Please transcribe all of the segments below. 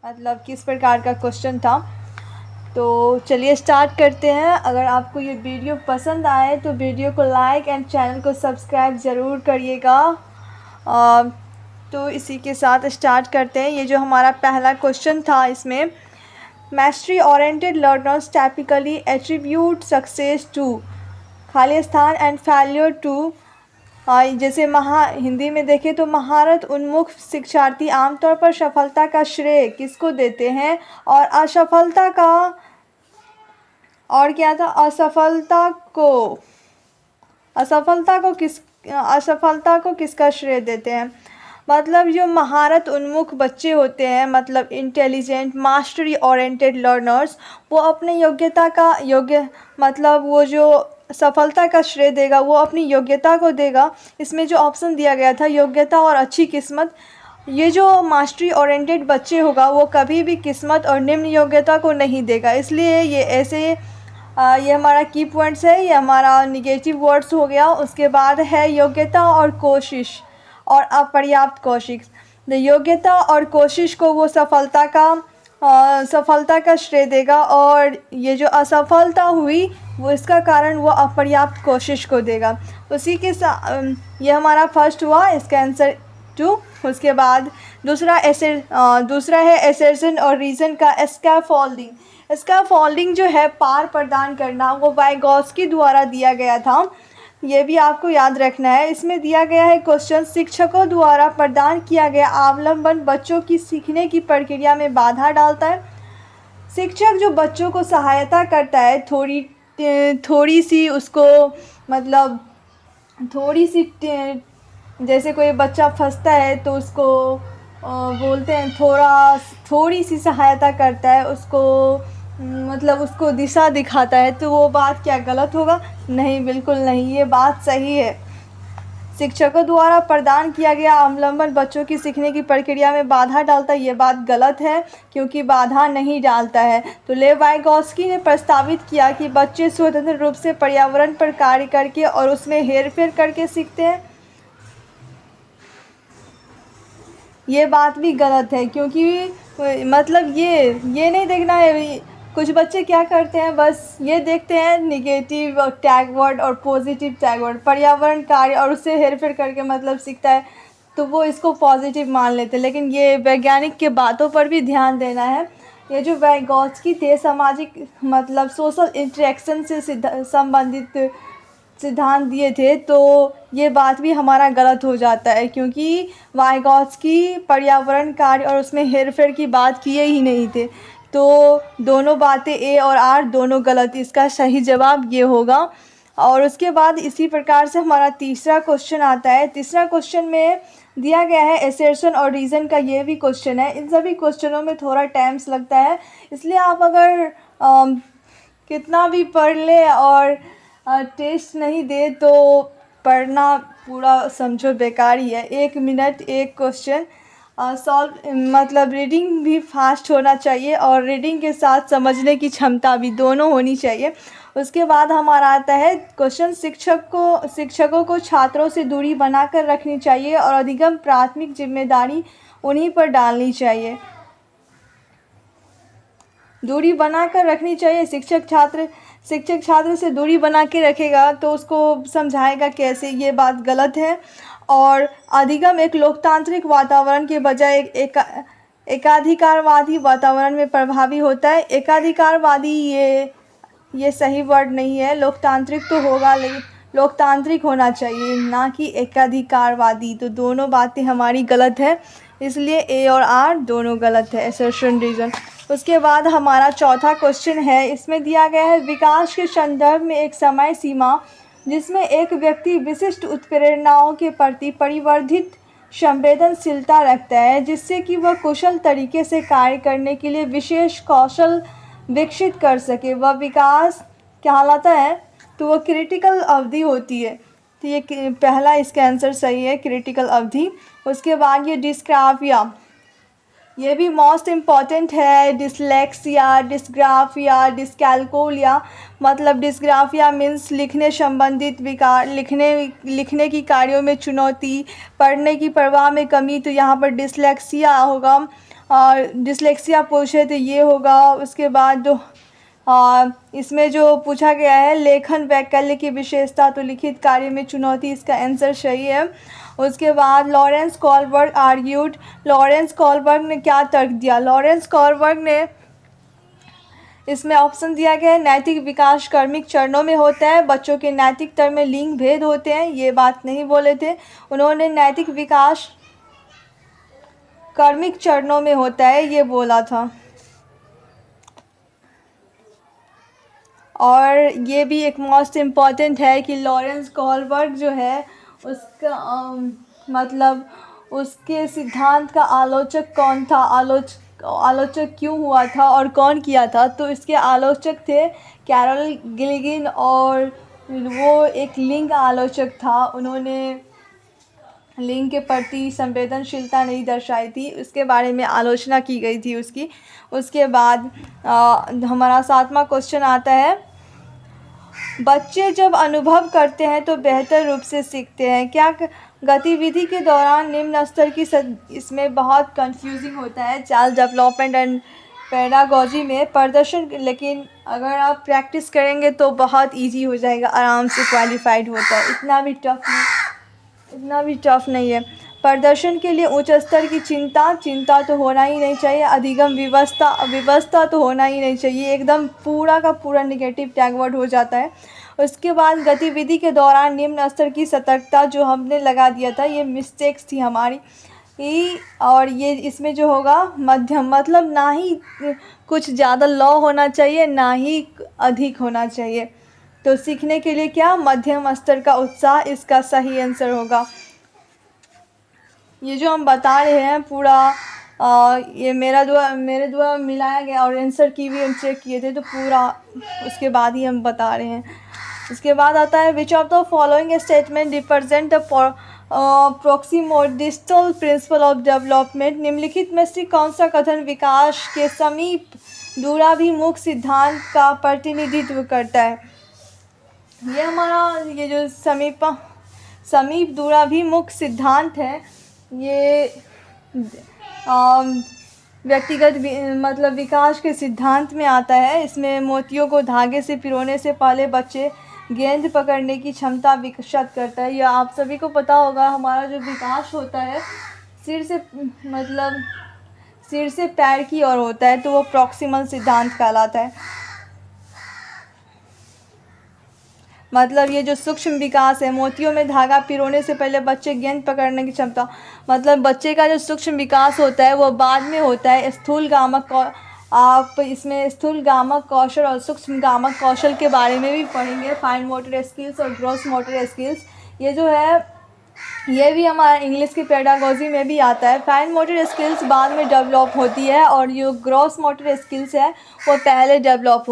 मतलब किस प्रकार का क्वेश्चन था। तो चलिए स्टार्ट करते हैं। अगर आपको ये वीडियो पसंद आए तो वीडियो को लाइक एंड चैनल को सब्सक्राइब ज़रूर करिएगा। तो इसी के साथ स्टार्ट करते हैं। ये जो हमारा पहला क्वेश्चन था, इसमें mastery oriented learners typically attribute success to, खाली स्थान एंड फेल्योर टू। जैसे हिंदी में देखें तो महारत उन्मुख शिक्षार्थी आमतौर पर सफलता का श्रेय किसको देते हैं, और असफलता का, और क्या था, असफलता को किसका श्रेय देते हैं। मतलब जो महारत उन्मुख बच्चे होते हैं, मतलब इंटेलिजेंट मास्टरी ओरिएंटेड लर्नर्स, वो अपने मतलब वो जो सफलता का श्रेय देगा वो अपनी योग्यता को देगा। इसमें जो ऑप्शन दिया गया था योग्यता और अच्छी किस्मत, ये जो मास्टरी ओरिएंटेड बच्चे होगा वो कभी भी किस्मत और निम्न योग्यता को नहीं देगा। इसलिए ये ऐसे ये हमारा की पॉइंट्स है, ये हमारा निगेटिव वर्ड्स हो गया। उसके बाद है योग्यता और कोशिश और अपर्याप्त कोशिश। योग्यता और कोशिश को वो सफलता का श्रेय देगा, और ये जो असफलता हुई वो इसका कारण वो अपर्याप्त कोशिश को देगा। उसी के साथ ये हमारा फर्स्ट हुआ, इसका आंसर 2। उसके बाद दूसरा है एसर्शन और रीज़न का स्कैफोल्डिंग। स्कैफोल्डिंग जो है पार प्रदान करना, वो वाइगोत्स्की द्वारा दिया गया था। ये भी आपको याद रखना है। इसमें दिया गया है क्वेश्चन, शिक्षकों द्वारा प्रदान किया गया अवलंबन बच्चों की सीखने की प्रक्रिया में बाधा डालता है। शिक्षक जो बच्चों को सहायता करता है, थोड़ी सी उसको, मतलब थोड़ी सी, जैसे कोई बच्चा फंसता है तो उसको बोलते हैं थोड़ी सी सहायता करता है उसको, मतलब उसको दिशा दिखाता है, तो वो बात क्या गलत होगा? नहीं, बिल्कुल नहीं, ये बात सही है। शिक्षकों द्वारा प्रदान किया गया अवलंबन बच्चों की सीखने की प्रक्रिया में बाधा डालता है, ये बात गलत है, क्योंकि बाधा नहीं डालता है। तो लेव वाइगोत्स्की ने प्रस्तावित किया कि बच्चे स्वतंत्र रूप से पर्यावरण पर कार्य करके और उसमें हेरफेर करके सीखते हैं। ये बात भी गलत है, क्योंकि मतलब ये नहीं देखना है। कुछ बच्चे क्या करते हैं, बस ये देखते हैं निगेटिव टैग वर्ड और पॉजिटिव टैग वर्ड, पर्यावरण कार्य, और उससे हेरफेर करके मतलब सीखता है, तो वो इसको पॉजिटिव मान लेते हैं। लेकिन ये वैज्ञानिक के बातों पर भी ध्यान देना है। ये जो वाइगोत्स्की थे, सामाजिक मतलब सोशल इंटरेक्शन से संबंधित सिद्धांत दिए थे, तो ये बात भी हमारा गलत हो जाता है, क्योंकि वाइगोत्स्की पर्यावरण कार्य और उसमें हेरफेर की बात किए ही नहीं थे। तो दोनों बातें ए और आर दोनों गलत, इसका सही जवाब ये होगा। और उसके बाद इसी प्रकार से हमारा तीसरा क्वेश्चन आता है। तीसरा क्वेश्चन में दिया गया है एसर्शन और रीज़न का, ये भी क्वेश्चन है। इन सभी क्वेश्चनों में थोड़ा टाइम्स लगता है, इसलिए आप अगर कितना भी पढ़ ले और टेस्ट नहीं दे तो पढ़ना पूरा समझो बेकार ही है। 1 मिनट 1 क्वेश्चन सॉल्व, मतलब रीडिंग भी फास्ट होना चाहिए और रीडिंग के साथ समझने की क्षमता भी दोनों होनी चाहिए। उसके बाद हमारा आता है क्वेश्चन, शिक्षकों को छात्रों से दूरी बनाकर रखनी चाहिए और अधिगम प्राथमिक जिम्मेदारी उन्हीं पर डालनी चाहिए। दूरी बनाकर रखनी चाहिए। शिक्षक छात्र से दूरी बना के रखेगा तो उसको समझाएगा कैसे, ये बात गलत है। और अधिगम एक लोकतांत्रिक वातावरण के बजाय एक एकाधिकारवादी वातावरण में प्रभावी होता है। एकाधिकारवादी ये सही वर्ड नहीं है। लोकतांत्रिक तो होगा, लेकिन लोकतांत्रिक होना चाहिए, ना कि एकाधिकारवादी। तो दोनों बातें हमारी गलत है, इसलिए ए और आर दोनों गलत है, असर्शन रीज़न। उसके बाद हमारा चौथा क्वेश्चन है। इसमें दिया गया है विकास के संदर्भ में एक समय सीमा जिसमें एक व्यक्ति विशिष्ट उत्प्रेरणाओं के प्रति परिवर्धित संवेदनशीलता रखता है, जिससे कि वह कुशल तरीके से कार्य करने के लिए विशेष कौशल विकसित कर सके, वह विकास कहलाता है। तो वह क्रिटिकल अवधि होती है। तो ये पहला इसका आंसर सही है, क्रिटिकल अवधि। उसके बाद ये डिस्ग्राफिया, ये भी मोस्ट इम्पॉर्टेंट है। डिसलेक्सिया, डिस्ग्राफिया, डिस्कैल्कुलिया, मतलब डिस्ग्राफिया मीन्स लिखने संबंधित विकार, लिखने की कार्यों में चुनौती, पढ़ने की परवाह में कमी, तो यहाँ पर डिसलेक्सिया होगा। डिसलेक्सिया पूछे तो ये होगा। उसके बाद जो इसमें जो पूछा गया है लेखन वैकल्य की विशेषता, तो लिखित कार्य में चुनौती, इसका आंसर सही है। उसके बाद Lawrence Kohlberg argued, Lawrence Kohlberg ने क्या तर्क दिया? लॉरेंस कोलबर्ग ने, इसमें ऑप्शन दिया गया है नैतिक विकास क्रमिक चरणों में होता है, बच्चों के नैतिक स्तर में लिंग भेद होते हैं, ये बात नहीं बोले थे उन्होंने। नैतिक विकास क्रमिक चरणों में होता है, ये बोला था। और ये भी एक मोस्ट इम्पॉर्टेंट है कि लॉरेंस कोलबर्ग जो है उसका मतलब उसके सिद्धांत का आलोचक कौन था, आलोचक क्यों हुआ था और कौन किया था? तो इसके आलोचक थे कैरोल गिलिगिन, और वो एक लिंग आलोचक था। उन्होंने लिंग के प्रति संवेदनशीलता नहीं दर्शाई थी, उसके बारे में आलोचना की गई थी उसकी। उसके बाद हमारा 7वां क्वेश्चन आता है, बच्चे जब अनुभव करते हैं तो बेहतर रूप से सीखते हैं। क्या गतिविधि के दौरान निम्न स्तर की इसमें बहुत कंफ्यूजिंग होता है चाइल्ड डेवलपमेंट एंड पेडागोजी में प्रदर्शन, लेकिन अगर आप प्रैक्टिस करेंगे तो बहुत इजी हो जाएगा, आराम से क्वालिफाइड होता है, इतना भी टफ नहीं है। प्रदर्शन के लिए उच्च स्तर की चिंता तो होना ही नहीं चाहिए। अधिगम विवशता तो होना ही नहीं चाहिए, एकदम पूरा का पूरा निगेटिव टैग वर्ड हो जाता है। उसके बाद गतिविधि के दौरान निम्न स्तर की सतर्कता जो हमने लगा दिया था, ये मिस्टेक्स थी हमारी। और ये इसमें जो होगा मध्यम, मतलब ना ही कुछ ज़्यादा लॉ होना चाहिए ना ही अधिक होना चाहिए। तो सीखने के लिए क्या, मध्यम स्तर का उत्साह इसका सही आंसर होगा। ये जो हम बता रहे हैं पूरा ये मेरे द्वारा मिलाया गया और आंसर की भी हम चेक किए थे, तो पूरा उसके बाद ही हम बता रहे हैं। उसके बाद आता है which of the following statement represent the proximodistal principle of development. निम्नलिखित में से कौन सा कथन विकास के समीप दूराभिमुख सिद्धांत का प्रतिनिधित्व करता है? ये हमारा ये जो समीप दूराभिमुख सिद्धांत है, ये व्यक्तिगत मतलब विकास के सिद्धांत में आता है। इसमें मोतियों को धागे से पिरोने से पहले बच्चे गेंद पकड़ने की क्षमता विकसित करता है। यह आप सभी को पता होगा, हमारा जो विकास होता है सिर से पैर की ओर होता है, तो वो प्रॉक्सिमल सिद्धांत कहलाता है। मतलब ये जो सूक्ष्म विकास है, मोतियों में धागा पिरोने से पहले बच्चे गेंद पकड़ने की क्षमता, मतलब बच्चे का जो सूक्ष्म विकास होता है वो बाद में होता है। आप इसमें स्थूल गामक कौशल और सूक्ष्म गामक कौशल के बारे में भी पढ़ेंगे, फाइन मोटर स्किल्स और ग्रॉस मोटर स्किल्स। ये जो है ये भी हमारा इंग्लिश की पेडागोजी में भी आता है। फाइन मोटर स्किल्स बाद में डेवलप होती है और जो ग्रॉस मोटर स्किल्स है वो पहले डेवलप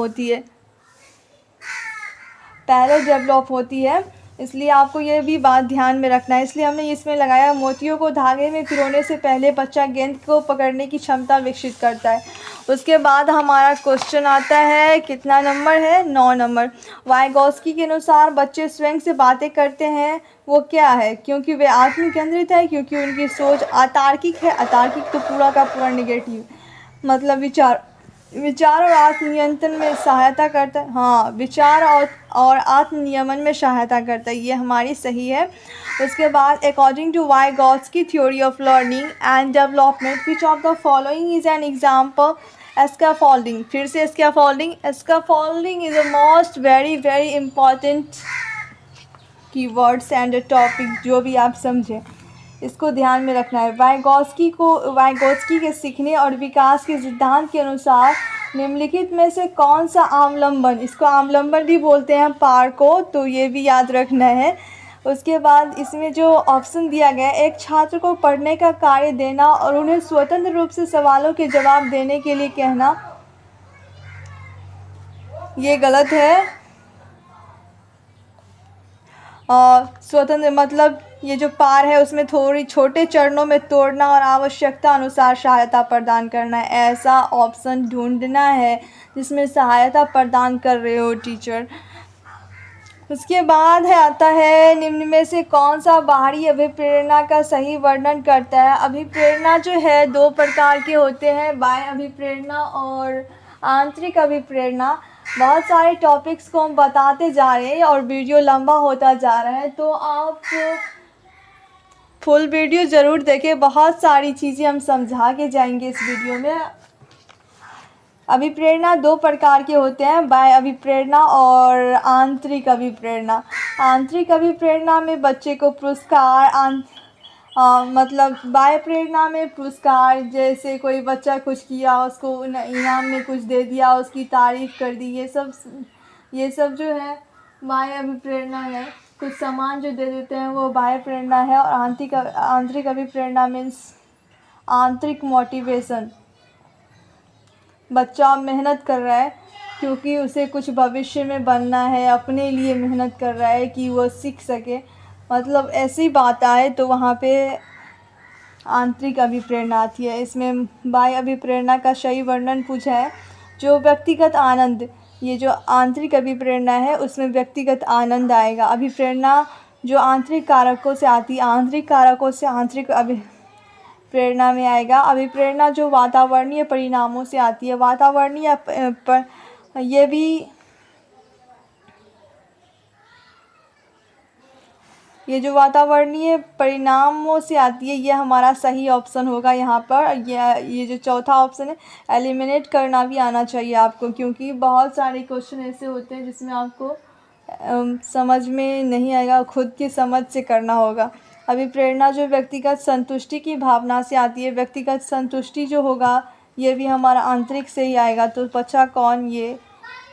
होती है, इसलिए आपको ये भी बात ध्यान में रखना है। इसलिए हमने इसमें लगाया मोतियों को धागे में पिरोने से पहले बच्चा गेंद को पकड़ने की क्षमता विकसित करता है। उसके बाद हमारा क्वेश्चन आता है, कितना नंबर है? 9 नंबर। वाइगोत्स्की के अनुसार बच्चे स्वयं से बातें करते हैं, वो क्या है? क्योंकि वे आत्म केंद्रित है, क्योंकि उनकी सोच अतार्किक है। अतार्किक तो पूरा का पूरा निगेटिव, मतलब विचार और आत्मनियंत्रण में सहायता करता है। हाँ, विचार और आत्मनियमन में सहायता करता है, ये हमारी सही है। उसके बाद according to Vygotsky theory of learning and development which of the following is an example? Scaffolding. फिर से scaffolding is a most very important keywords and topic, जो भी आप समझें इसको ध्यान में रखना है। वाइगोत्स्की के सीखने और विकास के सिद्धांत के अनुसार निम्नलिखित में से कौन सा अवलंबन, इसको अवलंबन भी बोलते हैं पार को, तो ये भी याद रखना है। उसके बाद इसमें जो ऑप्शन दिया गया है, एक छात्र को पढ़ने का कार्य देना और उन्हें स्वतंत्र रूप से सवालों के जवाब देने के लिए कहना, ये गलत है। स्वतंत्र मतलब ये जो पार है उसमें थोड़ी छोटे चरणों में तोड़ना और आवश्यकता अनुसार सहायता प्रदान करना है। ऐसा ऑप्शन ढूंढना है जिसमें सहायता प्रदान कर रहे हो टीचर। उसके बाद है आता है निम्न में से कौन सा बाहरी अभिप्रेरणा का सही वर्णन करता है। अभिप्रेरणा जो है दो प्रकार के होते हैं, बाह्य अभिप्रेरणा और आंतरिक अभिप्रेरणा। बहुत सारे टॉपिक्स को हम बताते जा रहे हैं और वीडियो लंबा होता जा रहा है, तो आप फुल वीडियो ज़रूर देखें। बहुत सारी चीज़ें हम समझा के जाएंगे इस वीडियो में। अभिप्रेरणा दो प्रकार के होते हैं, बाह्य अभिप्रेरणा और आंतरिक अभिप्रेरणा। आंतरिक अभिप्रेरणा में बच्चे को पुरस्कार मतलब बाह्य प्रेरणा में पुरस्कार, जैसे कोई बच्चा कुछ किया उसको इनाम में कुछ दे दिया, उसकी तारीफ़ कर दी, ये सब जो है बाह्य अभिप्रेरणा है। कुछ सामान जो दे देते हैं वो बाह्य प्रेरणा है। और आंतरिक अभिप्रेरणा मीन्स आंतरिक मोटिवेशन। बच्चा मेहनत कर रहा है क्योंकि उसे कुछ भविष्य में बनना है, अपने लिए मेहनत कर रहा है कि वो सीख सके, मतलब ऐसी बात आए तो वहाँ पे आंतरिक अभिप्रेरणा आती है। इसमें बाह्य अभिप्रेरणा का सही वर्णन पूछा है। जो व्यक्तिगत आनंद, ये जो आंतरिक अभिप्रेरणा है उसमें व्यक्तिगत आनंद आएगा। अभिप्रेरणा जो आंतरिक कारकों से आती है, आंतरिक कारकों से आंतरिक प्रेरणा में आएगा। अभिप्रेरणा जो वातावरणीय परिणामों से आती है, वातावरणीय ये जो वातावरणीय परिणामों से आती है, ये हमारा सही ऑप्शन होगा यहाँ पर। ये जो चौथा ऑप्शन है, एलिमिनेट करना भी आना चाहिए आपको, क्योंकि बहुत सारे क्वेश्चन ऐसे होते हैं जिसमें आपको समझ में नहीं आएगा, खुद की समझ से करना होगा। अभिप्रेरणा जो व्यक्तिगत संतुष्टि की भावना से आती है, व्यक्तिगत संतुष्टि जो होगा ये भी हमारा आंतरिक से ही आएगा। तो बचा कौन, ये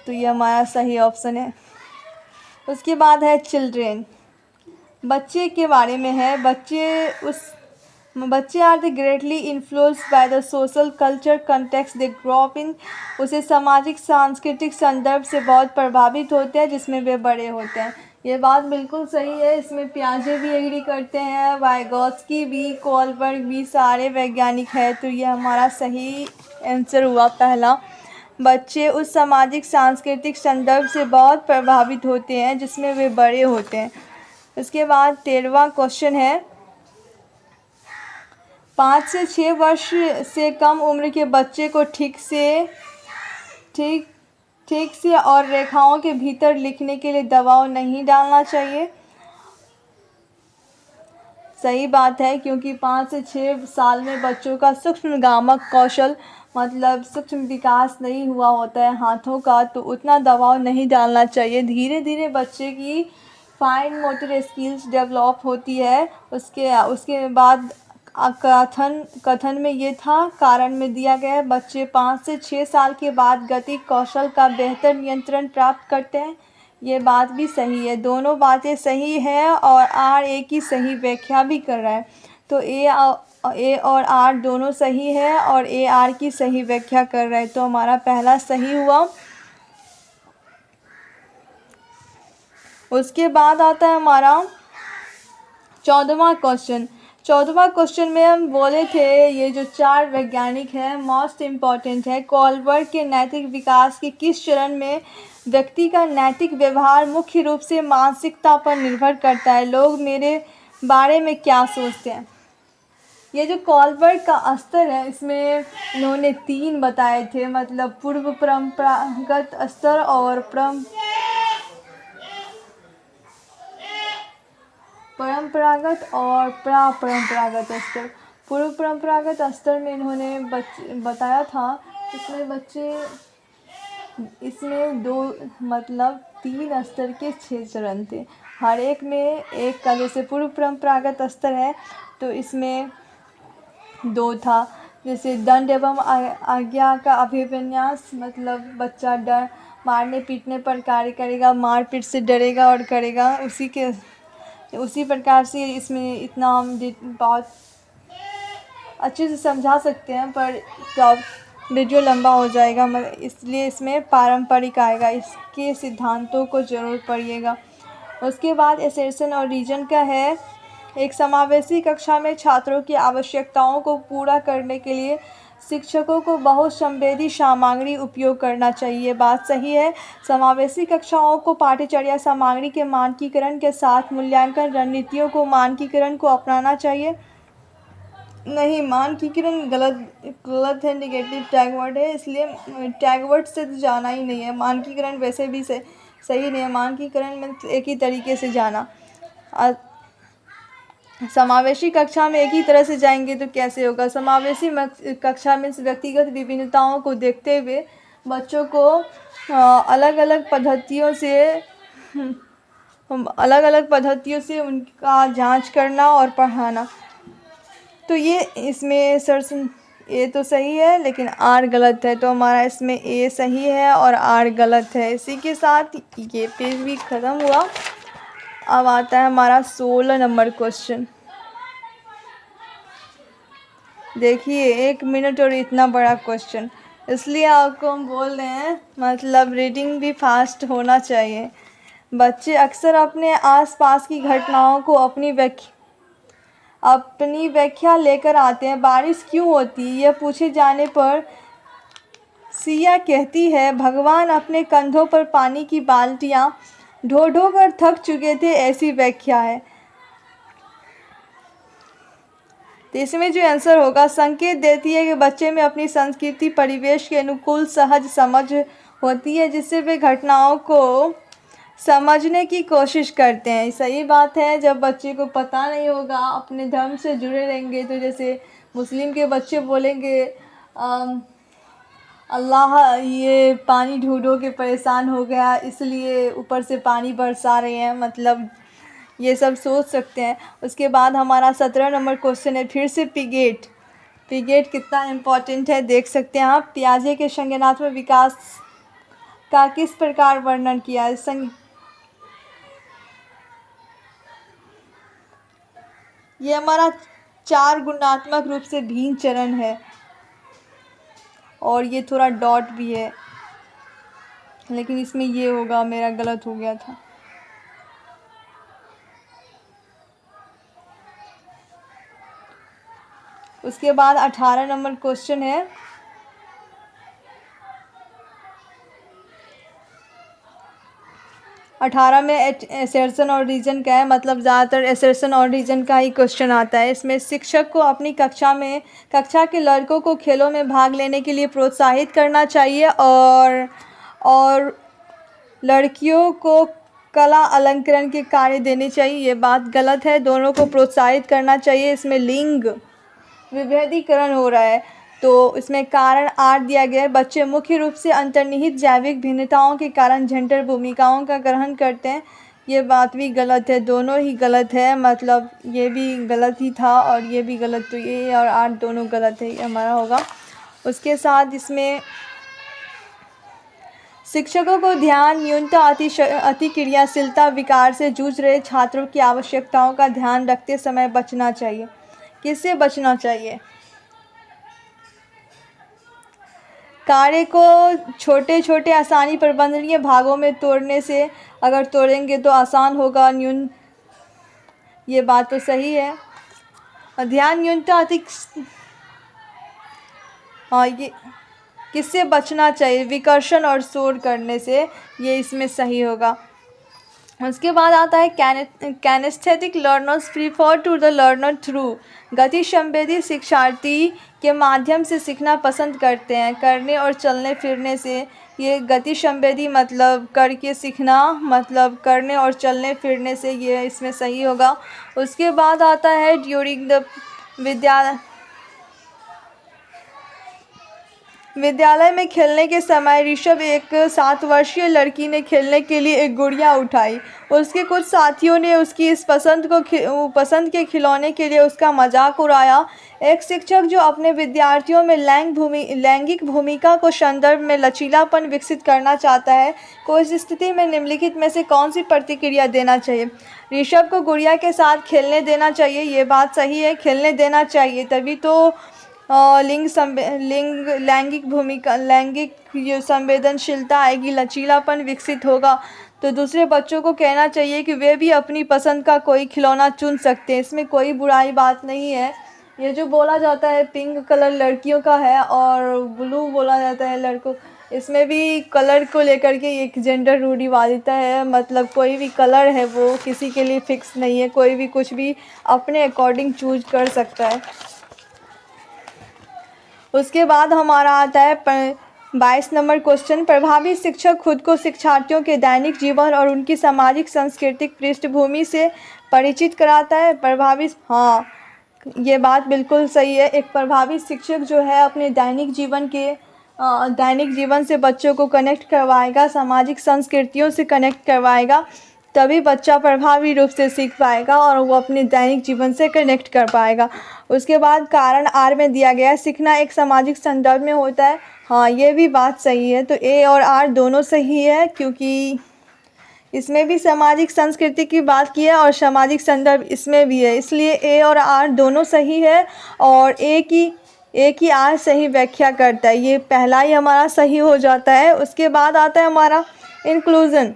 तो ये हमारा सही ऑप्शन है। उसके बाद है चिल्ड्रेन, बच्चे के बारे में है। बच्चे are the greatly influenced by the social culture context they grow up in. उसे सामाजिक सांस्कृतिक संदर्भ से बहुत प्रभावित होते हैं जिसमें वे बड़े होते हैं। ये बात बिल्कुल सही है, इसमें पियाजे भी एग्री करते हैं, वाइगोत्स्की भी, कोलबर्ग भी, सारे वैज्ञानिक है। तो ये हमारा सही आंसर हुआ पहला। बच्चे उस सामाजिक सांस्कृतिक संदर्भ से बहुत प्रभावित होते हैं जिसमें वे बड़े होते हैं। उसके बाद 13वां क्वेश्चन है, 5 से 6 वर्ष से कम उम्र के बच्चे को ठीक से और रेखाओं के भीतर लिखने के लिए दबाव नहीं डालना चाहिए। सही बात है, क्योंकि 5 से 6 साल में बच्चों का सूक्ष्मगामक कौशल मतलब सूक्ष्म विकास नहीं हुआ होता है हाथों का, तो उतना दबाव नहीं डालना चाहिए। धीरे धीरे बच्चे की फाइन मोटर स्किल्स डेवलप होती है। उसके बाद कथन में ये था, कारण में दिया गया है, बच्चे 5 से 6 साल के बाद गति कौशल का बेहतर नियंत्रण प्राप्त करते हैं। ये बात भी सही है, दोनों बातें सही है और आर ए की सही व्याख्या भी कर रहा है। तो ए और आर दोनों सही है और ए आर की सही व्याख्या कर रहा है, तो हमारा पहला सही हुआ। उसके बाद आता है हमारा 14वां क्वेश्चन। 14वां क्वेश्चन में हम बोले थे ये जो 4 वैज्ञानिक हैं मोस्ट इम्पॉर्टेंट है। कोलबर्ग के नैतिक विकास के किस चरण में व्यक्ति का नैतिक व्यवहार मुख्य रूप से मानसिकता पर निर्भर करता है? लोग मेरे बारे में क्या सोचते हैं? ये जो कोलबर्ग का स्तर है इसमें इन्होंने 3 बताए थे, मतलब पूर्व परंपरागत स्तर और परंपरागत और परंपरागत स्तर। पूर्व परंपरागत स्तर में इन्होंने बताया था, इसमें 2 मतलब 3 स्तर के 6 चरण थे। हर एक में एक का, जैसे पूर्व परंपरागत स्तर है तो इसमें 2 था, जैसे दंड एवं आज्ञा का अभिविन्यास, मतलब बच्चा डर मारने पीटने पर कार्य करेगा, मारपीट से डरेगा और करेगा, उसी प्रकार से इसमें इतना हम बहुत अच्छे से समझा सकते हैं, पर वीडियो लंबा हो जाएगा, इसलिए इसमें पारंपरिक आएगा। इसके सिद्धांतों को ज़रूर पढ़िएगा। उसके बाद एसेशन और रीजन का है, एक समावेशी कक्षा में छात्रों की आवश्यकताओं को पूरा करने के लिए शिक्षकों को बहुसंवेदी सामग्री उपयोग करना चाहिए, बात सही है। समावेशी कक्षाओं को पाठ्यचर्या सामग्री के मानकीकरण के साथ मूल्यांकन रणनीतियों को मानकीकरण को अपनाना चाहिए। नहीं, मानकीकरण गलत है, निगेटिव टैग वर्ड है, इसलिए टैग वर्ड से तो जाना ही नहीं है। मानकीकरण वैसे भी सही नहीं है। मानकीकरण में एक ही तरीके से जाना। समावेशी कक्षा में एक ही तरह से जाएंगे तो कैसे होगा। समावेशी कक्षा में व्यक्तिगत विभिन्नताओं को देखते हुए बच्चों को अलग अलग पद्धतियों से उनका जांच करना और पढ़ाना। तो ये इसमें ए तो सही है लेकिन आर गलत है, तो हमारा इसमें ए सही है और आर गलत है। इसी के साथ ये पेज भी ख़त्म हुआ। अब आता है हमारा 16 नंबर क्वेश्चन। देखिए 1 मिनट और इतना बड़ा क्वेश्चन, इसलिए आपको हम बोल रहे हैं मतलब रीडिंग भी फास्ट होना चाहिए। बच्चे अक्सर अपने आसपास की घटनाओं को अपनी व्याख्या लेकर आते हैं। बारिश क्यों होती है, यह पूछे जाने पर सिया कहती है, भगवान अपने कंधों पर पानी की बाल्टियां ढो ढो कर थक चुके थे, ऐसी व्याख्या है। तो इसमें जो आंसर होगा, संकेत देती है कि बच्चे में अपनी संस्कृति परिवेश के अनुकूल सहज समझ होती है, जिससे वे घटनाओं को समझने की कोशिश करते हैं। सही बात है। जब बच्चे को पता नहीं होगा, अपने धर्म से जुड़े रहेंगे, तो जैसे मुस्लिम के बच्चे बोलेंगे अल्लाह ये पानी ढूंढो के परेशान हो गया, इसलिए ऊपर से पानी बरसा रहे हैं, मतलब ये सब सोच सकते हैं। उसके बाद हमारा 17 नंबर क्वेश्चन है फिर से पिगेट कितना इम्पोर्टेंट है देख सकते हैं आप। पियाजे के संज्ञानात्मक विकास का किस प्रकार वर्णन किया है। ये हमारा 4 गुणात्मक रूप से भिन्न चरण है और ये थोड़ा डॉट भी है, लेकिन इसमें ये होगा, मेरा गलत हो गया था। उसके बाद 18 नंबर क्वेश्चन है, में एसर्शन और रीजन का है, मतलब ज़्यादातर एसर्शन और रीजन का ही क्वेश्चन आता है। इसमें शिक्षक को अपनी कक्षा के लड़कों को खेलों में भाग लेने के लिए प्रोत्साहित करना चाहिए और लड़कियों को कला अलंकरण के कार्य देने चाहिए। ये बात गलत है, दोनों को प्रोत्साहित करना चाहिए। इसमें लिंग विभेदीकरण हो रहा है, तो इसमें कारण आर दिया गया है। बच्चे मुख्य रूप से अंतर्निहित जैविक भिन्नताओं के कारण जेंडर भूमिकाओं का ग्रहण करते हैं। ये बात भी गलत है, दोनों ही गलत है, मतलब ये भी गलत ही था और ये भी गलत, तो ये और आर दोनों गलत है, ये हमारा होगा। उसके साथ इसमें शिक्षकों को ध्यान न्यूनता अति क्रियाशीलता विकार से जूझ रहे छात्रों की आवश्यकताओं का ध्यान रखते समय बचना चाहिए। किससे बचना चाहिए। कार्य को छोटे छोटे आसानी प्रबंधनीय भागों में तोड़ने से, अगर तोड़ेंगे तो आसान होगा। ये बात तो सही है। ध्यान न्यूनता ये किससे बचना चाहिए, विकर्षण और शोर करने से, ये इसमें सही होगा। उसके बाद आता है kinaesthetic learners prefer to the learner through. गति संवेदी शिक्षार्थी के माध्यम से सीखना पसंद करते हैं, करने और चलने फिरने से। ये गति संवेदी मतलब करके सीखना, मतलब करने और चलने फिरने से, ये इसमें सही होगा। उसके बाद आता है ड्यूरिंग द विद्यालय में खेलने के समय ऋषभ एक 7 वर्षीय लड़की ने खेलने के लिए एक गुड़िया उठाई। उसके कुछ साथियों ने उसकी इस पसंद के खिलौने के लिए उसका मजाक उड़ाया। एक शिक्षक जो अपने विद्यार्थियों में लैंगिक भूमिका को संदर्भ में लचीलापन विकसित करना चाहता है, को इस स्थिति में निम्नलिखित में से कौन सी प्रतिक्रिया देना चाहिए। ऋषभ को गुड़िया के साथ खेलने देना चाहिए, ये बात सही है, खेलने देना चाहिए, तभी तो लैंगिक संवेदनशीलता आएगी, लचीलापन विकसित होगा। तो दूसरे बच्चों को कहना चाहिए कि वे भी अपनी पसंद का कोई खिलौना चुन सकते हैं, इसमें कोई बुराई बात नहीं है। ये जो बोला जाता है पिंक कलर लड़कियों का है और ब्लू बोला जाता है लड़कों, इसमें भी कलर को लेकर के एक जेंडर रूढ़िवादिता है। मतलब कोई भी कलर है वो किसी के लिए फ़िक्स नहीं है, कोई भी कुछ भी अपने अकॉर्डिंग चूज़ कर सकता है। उसके बाद हमारा आता है 22 नंबर क्वेश्चन, प्रभावी शिक्षक खुद को शिक्षार्थियों के दैनिक जीवन और उनकी सामाजिक सांस्कृतिक पृष्ठभूमि से परिचित कराता है। प्रभावी, हाँ ये बात बिल्कुल सही है। एक प्रभावी शिक्षक जो है अपने दैनिक जीवन से बच्चों को कनेक्ट करवाएगा, सामाजिक संस्कृतियों से कनेक्ट करवाएगा, तभी बच्चा प्रभावी रूप से सीख पाएगा और वो अपने दैनिक जीवन से कनेक्ट कर पाएगा। उसके बाद कारण आर में दिया गया है, सीखना एक सामाजिक संदर्भ में होता है। हाँ ये भी बात सही है, तो ए और आर दोनों सही है, क्योंकि इसमें भी सामाजिक संस्कृति की बात की है और सामाजिक संदर्भ इसमें भी है, इसलिए ए और आर दोनों सही है और एक ही आर सही व्याख्या करता है। ये पहला ही हमारा सही हो जाता है। उसके बाद आता है हमारा इंक्लूजन,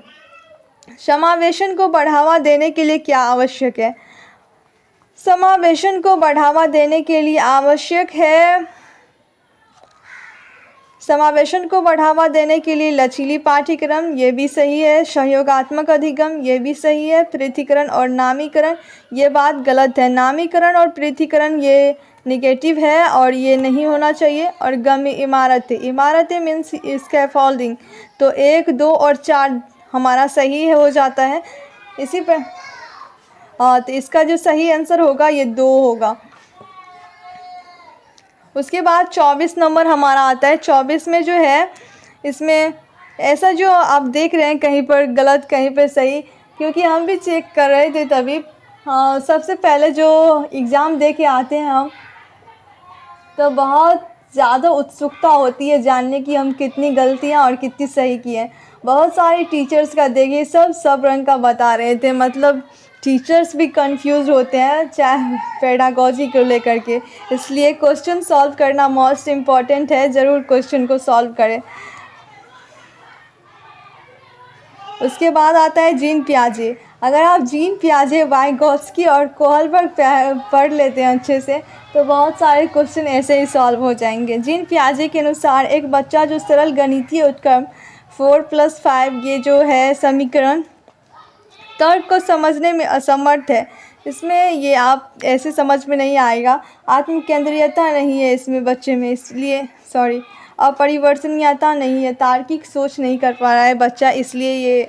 समावेशन को बढ़ावा देने के लिए क्या आवश्यक है। समावेशन को बढ़ावा देने के लिए आवश्यक है, समावेशन को बढ़ावा देने के लिए लचीली पाठ्यक्रम, ये भी सही है। सहयोगात्मक अधिगम, ये भी सही है। पृथकीकरण और नामीकरण, ये बात गलत है। नामीकरण और पृथकीकरण ये निगेटिव है और ये नहीं होना चाहिए। और गम्य इमारतें मीन्स स्कैफोल्डिंग, तो 1, 2 और 4 हमारा सही हो जाता है। इसी पर तो इसका जो सही आंसर होगा ये 2 होगा। उसके बाद 24 नंबर हमारा आता है। 24 में जो है इसमें ऐसा जो आप देख रहे हैं कहीं पर गलत कहीं पर सही, क्योंकि हम भी चेक कर रहे थे तभी। हाँ सबसे पहले जो एग्ज़ाम दे के आते हैं हम, तो बहुत ज़्यादा उत्सुकता होती है जानने की हम कितनी गलतियाँ और कितनी सही की हैं। बहुत सारे टीचर्स का देखिए सब रंग का बता रहे थे, मतलब टीचर्स भी कंफ्यूज होते हैं चाहे पेडागॉजी को लेकर के, इसलिए क्वेश्चन सॉल्व करना मोस्ट इम्पॉर्टेंट है। ज़रूर क्वेश्चन को सॉल्व करें। उसके बाद आता है जीन पियाजे। अगर आप जीन पियाजे, वाइगोत्स्की और कोहलबर्ग पढ़ लेते हैं अच्छे से, तो बहुत सारे क्वेश्चन ऐसे ही सॉल्व हो जाएंगे। जीन पियाजे के अनुसार एक बच्चा जो सरल गणितीय उत्क्रम 4+5 ये जो है समीकरण तर्क को समझने में असमर्थ है, इसमें ये आप ऐसे समझ में नहीं आएगा। आत्मकेंद्रीयता नहीं है इसमें बच्चे में, इसलिए अपरिवर्तनीयता नहीं है, तार्किक सोच नहीं कर पा रहा है बच्चा, इसलिए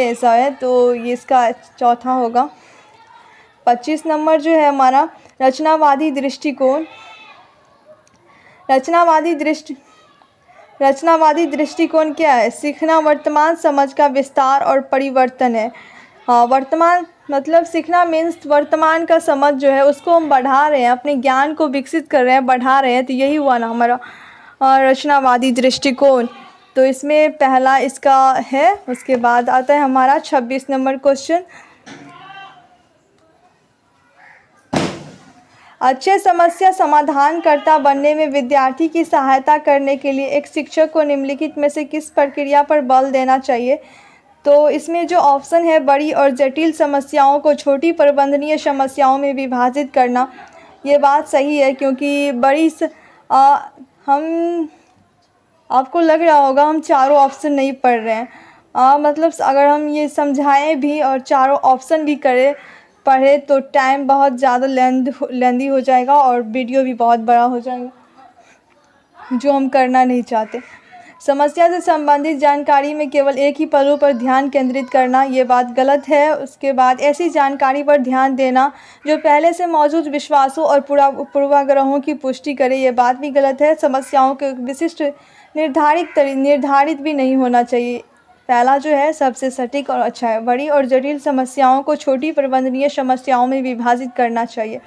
ऐसा है। तो ये इसका चौथा होगा। 25 नंबर जो है हमारा रचनावादी दृष्टिकोण। रचनावादी दृष्टिकोण क्या है? सीखना वर्तमान समझ का विस्तार और परिवर्तन है। हाँ वर्तमान मतलब सीखना मीन्स वर्तमान का समझ जो है उसको हम बढ़ा रहे हैं, अपने ज्ञान को विकसित कर रहे हैं, बढ़ा रहे हैं, तो यही हुआ ना हमारा रचनावादी दृष्टिकोण। तो इसमें पहला इसका है। उसके बाद आता है हमारा 26 नंबर क्वेश्चन, अच्छे समस्या समाधानकर्ता बनने में विद्यार्थी की सहायता करने के लिए एक शिक्षक को निम्नलिखित में से किस प्रक्रिया पर बल देना चाहिए। तो इसमें जो ऑप्शन है, बड़ी और जटिल समस्याओं को छोटी प्रबंधनीय समस्याओं में विभाजित करना, ये बात सही है, क्योंकि हम आपको लग रहा होगा हम चारों ऑप्शन नहीं पढ़ रहे हैं। मतलब अगर हम ये समझाएं भी और चारों ऑप्शन भी पढ़े तो टाइम बहुत ज़्यादा लेंदी हो जाएगा और वीडियो भी बहुत बड़ा हो जाएगा, जो हम करना नहीं चाहते। समस्या से संबंधित जानकारी में केवल एक ही पहलू पर ध्यान केंद्रित करना, ये बात गलत है। उसके बाद ऐसी जानकारी पर ध्यान देना जो पहले से मौजूद विश्वासों और पूर्वाग्रहों की पुष्टि करे, ये बात भी गलत है। समस्याओं के विशिष्ट निर्धारित भी नहीं होना चाहिए। पहला जो है सबसे सटीक और अच्छा है। बड़ी और जटिल समस्याओं को छोटी प्रबंधनीय समस्याओं में विभाजित करना चाहिए।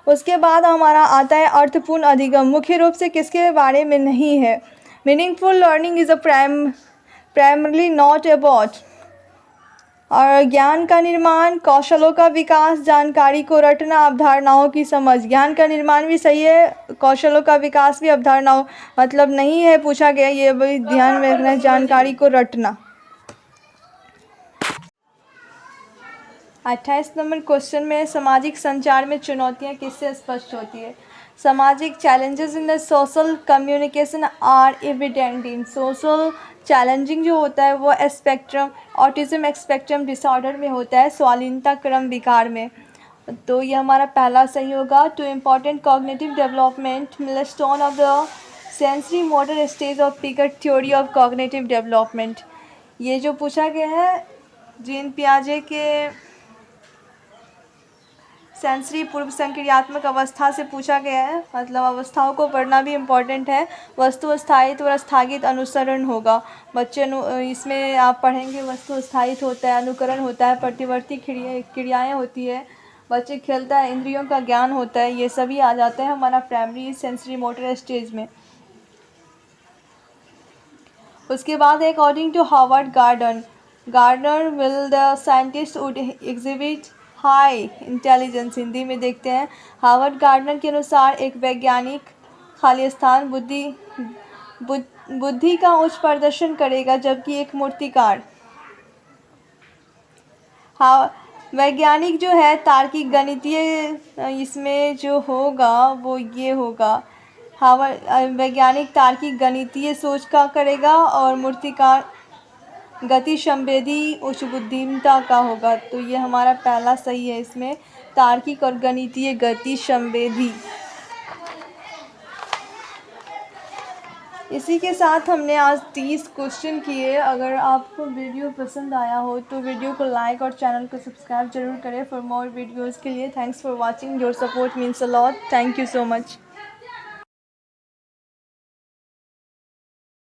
उसके बाद हमारा आता है अर्थपूर्ण अधिगम। मुख्य रूप से किसके बारे में नहीं है? Meaningful learning is a primarily not about. और ज्ञान का निर्माण, कौशलों का विकास, जानकारी को रटना, अवधारणाओं की समझ। ज्ञान का निर्माण भी सही है, कौशलों का विकास भी, अवधारणाओं मतलब नहीं है पूछा गया, ये भी ध्यान में रखना है, जानकारी को रटना। 28 नंबर क्वेश्चन में सामाजिक संचार में चुनौतियाँ किससे स्पष्ट होती है। सामाजिक challenges in the social communication are evident in social challenging जो होता है वो स्पेक्ट्रम ऑटिज्म स्पेक्ट्रम डिसऑर्डर में होता है, स्वालीनता क्रम विकार में। तो ये हमारा पहला सही होगा। Two important cognitive development milestone of the sensory motor stage of Piaget theory of cognitive development. ये जो पूछा गया है जीन पियाजे के सेंसरी पूर्व संक्रियात्मक अवस्था से पूछा गया है, मतलब अवस्थाओं को पढ़ना भी इम्पॉर्टेंट है। वस्तु स्थायित्व और स्थगित अनुसरण होगा। बच्चे इसमें आप पढ़ेंगे वस्तु स्थायित्व होता है, अनुकरण होता है, प्रतिवर्ती क्रियाएँ होती है, बच्चे खेलता है, इंद्रियों का ज्ञान होता है, ये सभी आ जाते हैं हमारा प्राइमरी सेंसरी मोटर स्टेज में। उसके बाद है according to Howard Gardner will the scientist would exhibit high intelligence. Hindi में देखते हैं हार्वर्ड गार्डनर के अनुसार एक वैज्ञानिक खाली स्थान बुद्धि का उच्च प्रदर्शन करेगा, जबकि एक मूर्तिकार वैज्ञानिक जो है तार्किक गणितीय, इसमें जो होगा वो ये होगा वैज्ञानिक तार्किक गणितीय सोच का करेगा और मूर्तिकार गति संवेदी उच्च बुद्धिमत्ता का होगा। तो ये हमारा पहला सही है इसमें, तार्किक और गणितीय गति संवेदी। इसी के साथ हमने आज 30 क्वेश्चन किए। अगर आपको वीडियो पसंद आया हो तो वीडियो को लाइक और चैनल को सब्सक्राइब जरूर करें फॉर मोर वीडियोज़ के लिए। Thanks for watching, your support means a lot. Thank you so much.